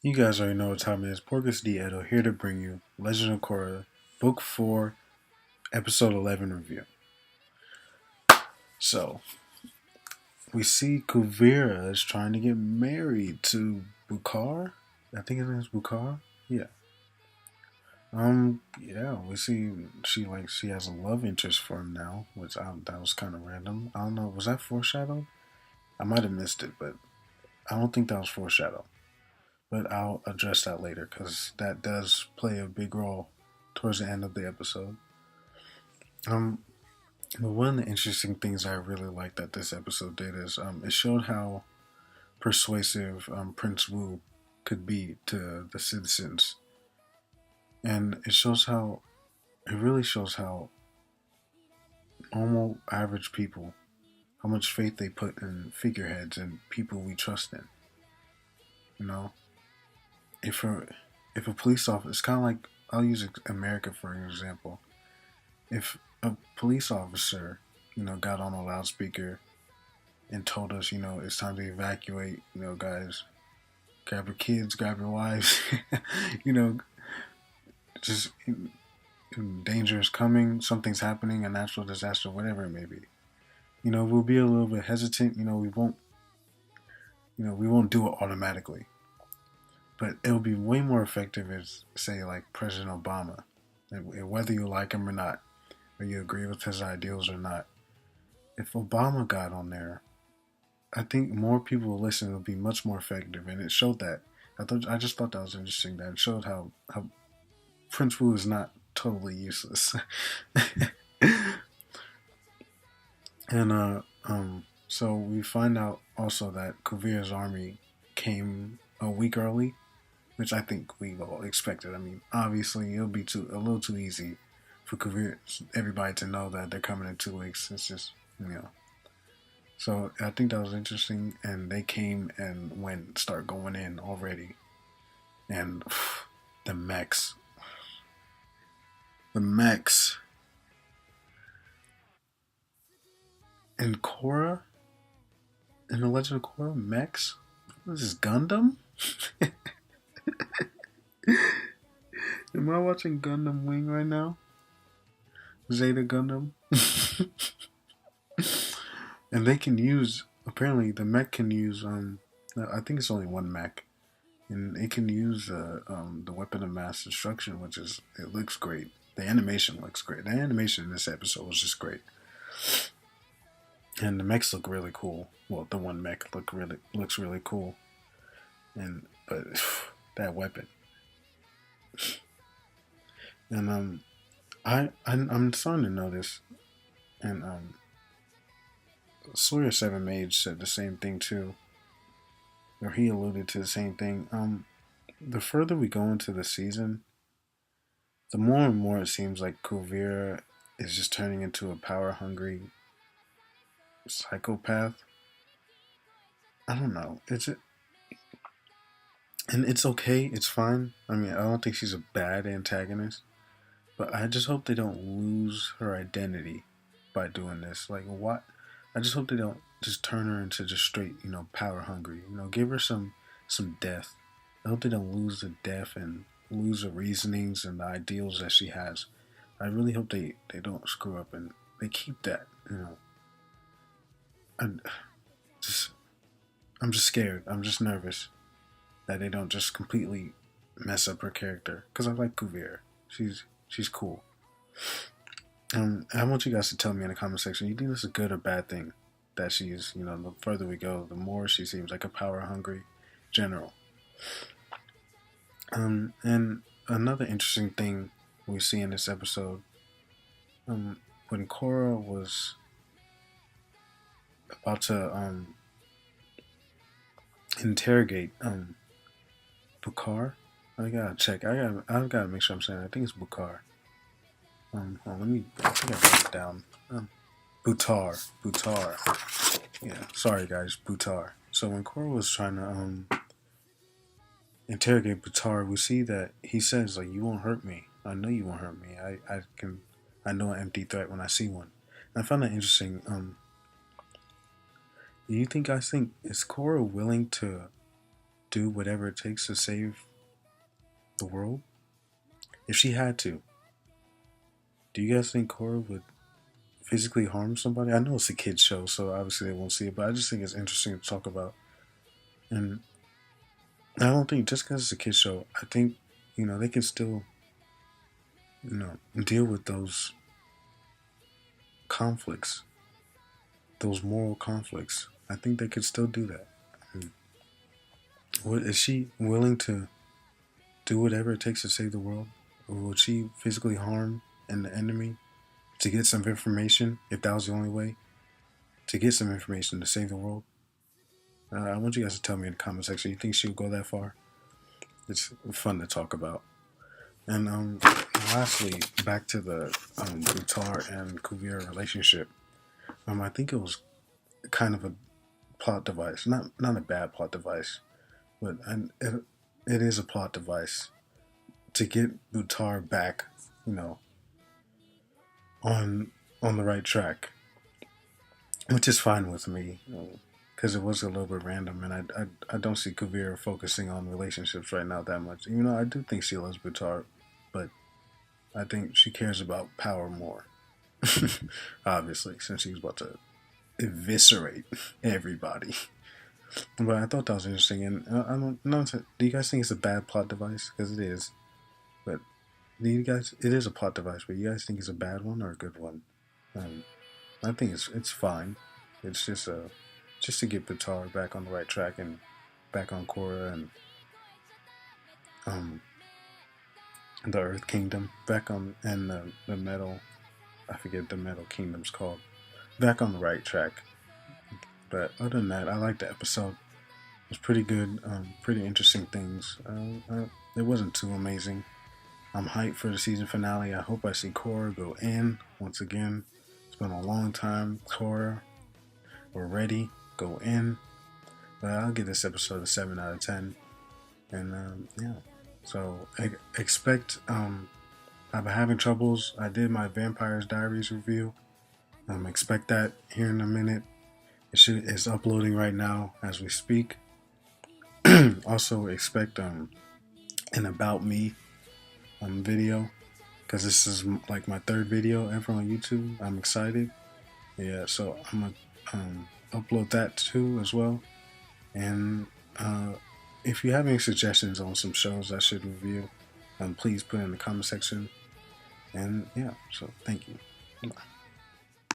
You guys already know what time it is. Porgus D. Edo here to bring you Legend of Korra, Book 4, Episode 11 review. So, we see Kuvira is trying to get married to Bukar. I think his name is Bukar. Yeah. Yeah, we see she has a love interest for him now, which that was kind of random. I don't know, was that foreshadowed? I might have missed it, but I don't think that was foreshadowed. But I'll address that later because that does play a big role towards the end of the episode. Um, but one of the interesting things I really liked that this episode did is it showed how persuasive Prince Wu could be to the citizens, and it really shows how normal, average people, how much faith they put in figureheads and people we trust in. You know, if a if a police officer, it's kind of like I'll use America for an example. If a police officer, got on a loudspeaker and told us, it's time to evacuate, guys, grab your kids, grab your wives, you know, just danger is coming, something's happening, a natural disaster, whatever it may be. We'll be a little bit hesitant. We won't do it automatically, but it'll be way more effective as, say, like President Obama, and whether you like him or not, or you agree with his ideals or not. If Obama got on there, I think more people will listen. It'll be much more effective, and it showed that. I just thought that was interesting. That it showed how Prince Wu is not totally useless. and so we find out also that Kuvira's army came a week early, which I think we all expected. I mean, obviously it'll be a little too easy for everybody to know that they're coming in 2 weeks. It's just you know. So I think that was interesting, and they came and start going in already, and the mechs, the mechs, and Korra, in the Legend of Korra, mechs. What is this, Gundam? Am I watching Gundam Wing right now? Zeta Gundam, and they can use. Apparently, the mech can use. I think it's only one mech, and it can use the weapon of mass destruction, which is it looks great. The animation looks great. The animation in this episode was just great, and the mechs look really cool. Well, the one mech looks really cool, and but that weapon, and I'm starting to notice, and Sawyer Seven Mage said the same thing too, or he alluded to the same thing. The further we go into the season, the more and more it seems like Kuvira is just turning into a power hungry psychopath. I don't know. And it's okay. It's fine. I mean, I don't think she's a bad antagonist, but I just hope they don't lose her identity by doing this. Like, what? I just hope they don't just turn her into just straight, power hungry. Give her some depth. I hope they don't lose the depth and lose the reasonings and the ideals that she has. I really hope they don't screw up and they keep that. I just I'm just scared. I'm just nervous that they don't just completely mess up her character. Because I like Kuvira. She's cool. I want you guys to tell me in the comment section. You think this is a good or bad thing? That she's, the further we go, the more she seems like a power hungry general. And another interesting thing we see in this episode, when Korra was about to interrogate Bukar. I gotta check. I gotta make sure I'm saying it. I think it's Bukar. Let me. I think I wrote it down. Butar. Yeah. Sorry, guys. Butar. So when Korra was trying to interrogate Butar, we see that he says like, "You won't hurt me. I know you won't hurt me. I can. I know an empty threat when I see one." And I found that interesting. Do you think? I think is Korra willing to do whatever it takes to save the world? If she had to, do you guys think Korra would physically harm somebody? I know it's a kids show, so obviously they won't see it, but I just think it's interesting to talk about. And I don't think just because it's a kids show, I think they can still deal with those conflicts, those moral conflicts. I think they could still do that. What is she willing to do whatever it takes to save the world? Or would she physically harm the enemy to get some information if that was the only way to get some information to save the world? I want you guys to tell me in the comment section. You think she would go that far? It's fun to talk about. And lastly, back to the Butar and Kuvira relationship. I think it was kind of a plot device, not a bad plot device, but it is a plot device to get Butar back, on the right track, which is fine with me, because it was a little bit random, and I don't see Kuvira focusing on relationships right now that much. I do think she loves Butar, but I think she cares about power more. Obviously, since she's about to eviscerate everybody. But I thought that was interesting, and I don't know. Do you guys think it's a bad plot device? Because it is. But do you guys? It is a plot device, but you guys think it's a bad one or a good one? I think it's fine. It's just to get Butar back on the right track and back on Korra and the Earth Kingdom back on, and the Metal. I forget the Metal Kingdom's called. Back on the right track. But other than that, I liked the episode. It was pretty good. Pretty interesting things. It wasn't too amazing. I'm hyped for the season finale. I hope I see Korra go in once again. It's been a long time. Korra, we're ready. Go in. But I'll give this episode a 7 out of 10. And yeah. So expect. I've been having troubles. I did my Vampires Diaries review. Expect that here in a minute. It's uploading right now as we speak. Also expect an About Me video, because this is like my third video ever on YouTube. I'm excited. Yeah, so I'm gonna upload that too as well. And if you have any suggestions on some shows I should review, please put it in the comment section. And yeah, so thank you. Bye.